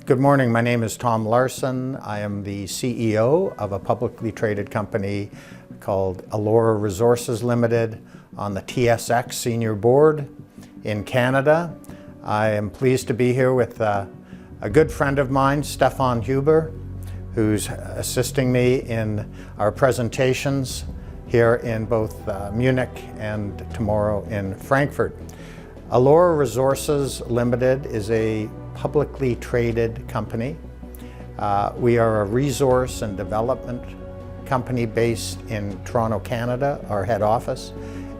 Good morning. My name is Tom Larsen. I am the CEO of a publicly traded company called Eloro Resources Limited on the TSX Senior Board in Canada. I am pleased to be here with a good friend of mine, Stefan Huber, who's assisting me in our presentations here in both Munich and tomorrow in Frankfurt. Eloro Resources Limited is a publicly traded company. We are a resource and development company based in Toronto, Canada, our head office,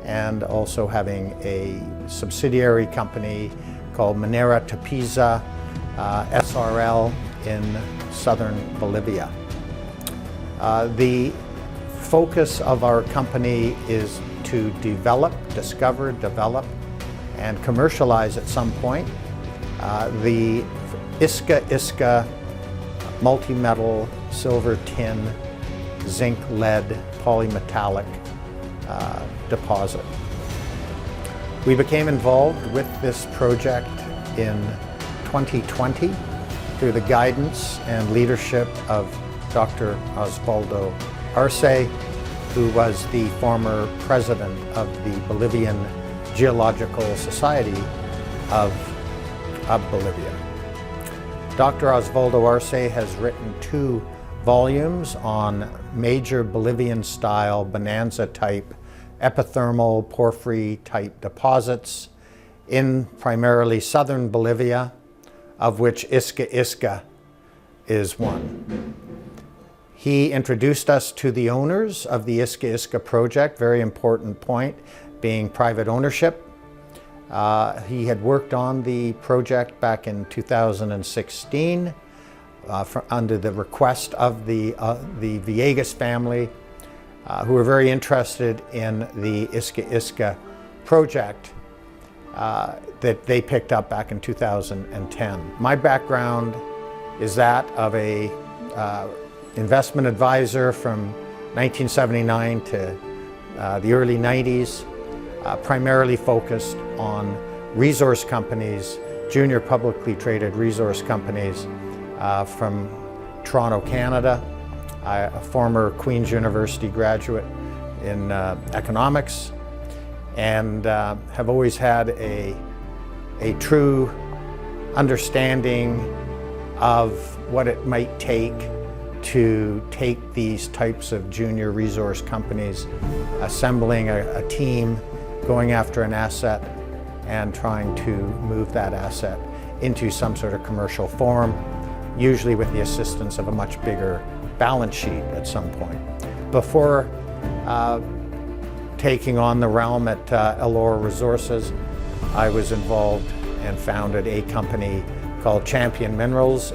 and also having a subsidiary company called Minera Tupiza SRL in southern Bolivia. The focus of our company is to discover, develop, and commercialize at some point the Iska multi-metal silver, tin, zinc, lead, polymetallic deposit. We became involved with this project in 2020 through the guidance and leadership of Dr. Osvaldo Arce, who was the former president of the Bolivian Geological Society of Bolivia. Dr. Osvaldo Arce has written 2 volumes on major Bolivian-style bonanza-type epithermal porphyry-type deposits in primarily southern Bolivia, of which Iska is one. He introduced us to the owners of the Iska project, very important point being private ownership. He had worked on the project back in 2016 under the request of the Villegas family, who were very interested in the Iska project that they picked up back in 2010. My background is that of a investment advisor from 1979 to the early 90s. Primarily focused on resource companies, junior publicly traded resource companies from Toronto, Canada. I'm a former Queen's University graduate in economics, and have always had a true understanding of what it might take to take these types of junior resource companies, assembling a team, going after an asset and trying to move that asset into some sort of commercial form, usually with the assistance of a much bigger balance sheet at some point. Before taking on the realm at Eloro Resources, I was involved and founded a company called Champion Minerals,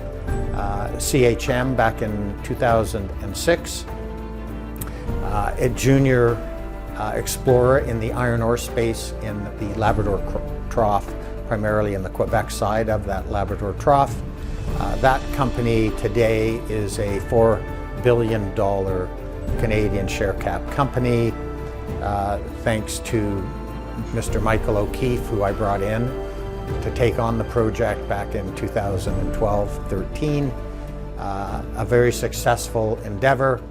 CHM, back in 2006. A junior explorer in the iron ore space in the Labrador Trough, primarily in the Quebec side of that Labrador Trough. That company today is a $4 billion Canadian share cap company, thanks to Mr. Michael O'Keefe, who I brought in to take on the project back in 2012-13. A very successful endeavor.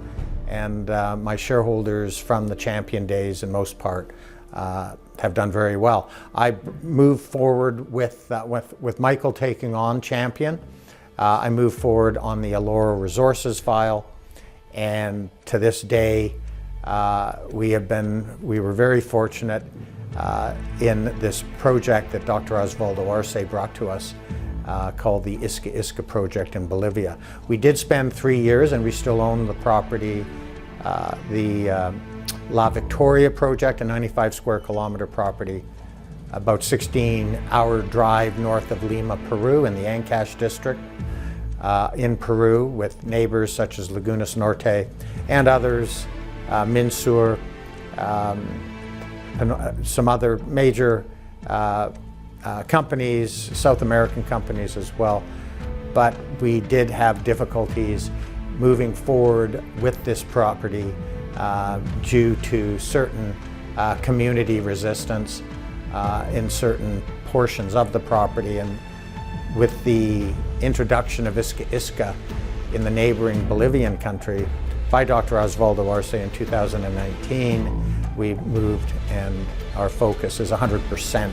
And my shareholders from the Champion days, in most part, have done very well. I moved forward with Michael taking on Champion. I moved forward on the Eloro Resources file, and to this day, we were very fortunate in this project that Dr. Osvaldo Arce brought to us, called the Iska project in Bolivia. We did spend 3 years, and we still own the property, the La Victoria project, a 95 square kilometer property, about 16-hour drive north of Lima, Peru, in the Ancash district in Peru, with neighbors such as Lagunas Norte and others, Minsur, and some other major companies, South American companies as well. But we did have difficulties moving forward with this property due to certain community resistance in certain portions of the property, and with the introduction of Iska in the neighboring Bolivian country by Dr. Osvaldo Arce in 2019, we moved and our focus is 100%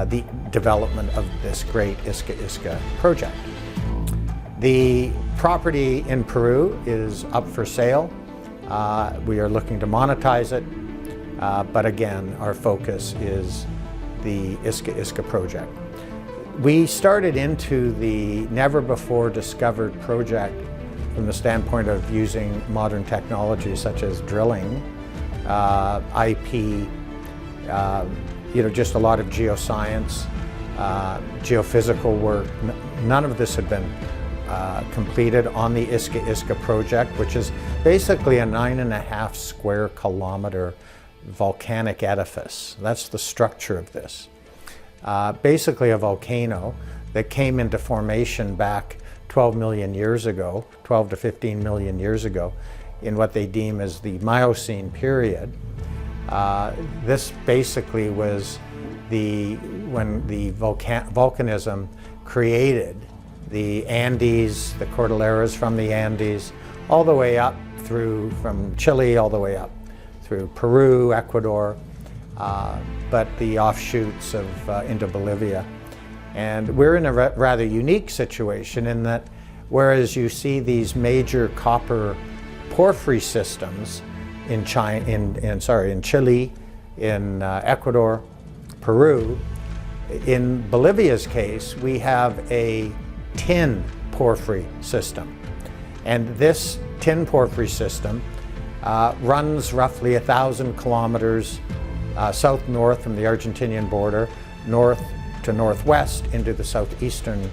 the development of this great Iska project. The property in Peru is up for sale. We are looking to monetize it, but again, our focus is the Iska project. We started into the never-before-discovered project from the standpoint of using modern technology such as drilling, IP, just a lot of geoscience, geophysical work. None of this had been completed on the Iska project, which is basically a 9.5 square kilometer volcanic edifice. That's the structure of this. Basically a volcano that came into formation back 12 million years ago, 12 to 15 million years ago, in what they deem as the Miocene period. This basically was when the volcanism created the Andes, the Cordilleras from the Andes, all the way up through, from Chile all the way up through Peru, Ecuador, but the offshoots of into Bolivia. And we're in a rather unique situation in that whereas you see these major copper porphyry systems in Chile, in Ecuador, Peru, in Bolivia's case, we have a tin porphyry system. And this tin porphyry system runs roughly 1,000 kilometers south-north from the Argentinian border, north to northwest into the southeastern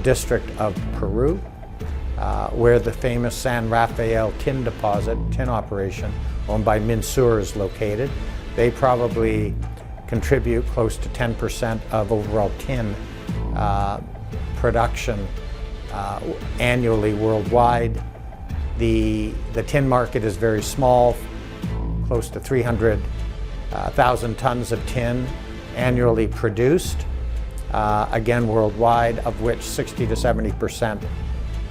district of Peru, where the famous San Rafael tin deposit, tin operation, owned by Minsur is located. They probably contribute close to 10% of overall tin production annually worldwide. The tin market is very small, close to 300,000 tons of tin annually produced, again worldwide, of which 60 to 70%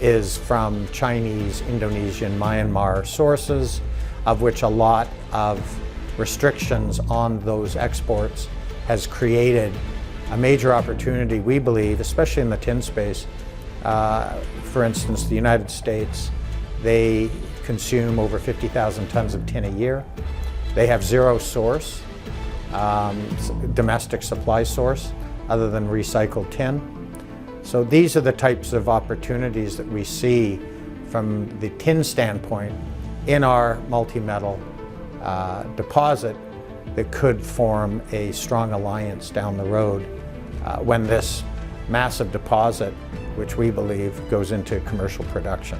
is from Chinese, Indonesian, Myanmar sources, of which a lot of restrictions on those exports has created a major opportunity, we believe, especially in the tin space. For instance, the United States, they consume over 50,000 tons of tin a year. They have zero source, domestic supply source, other than recycled tin. So these are the types of opportunities that we see from the tin standpoint in our multi-metal deposit that could form a strong alliance down the road when this massive deposit, which we believe goes into commercial production.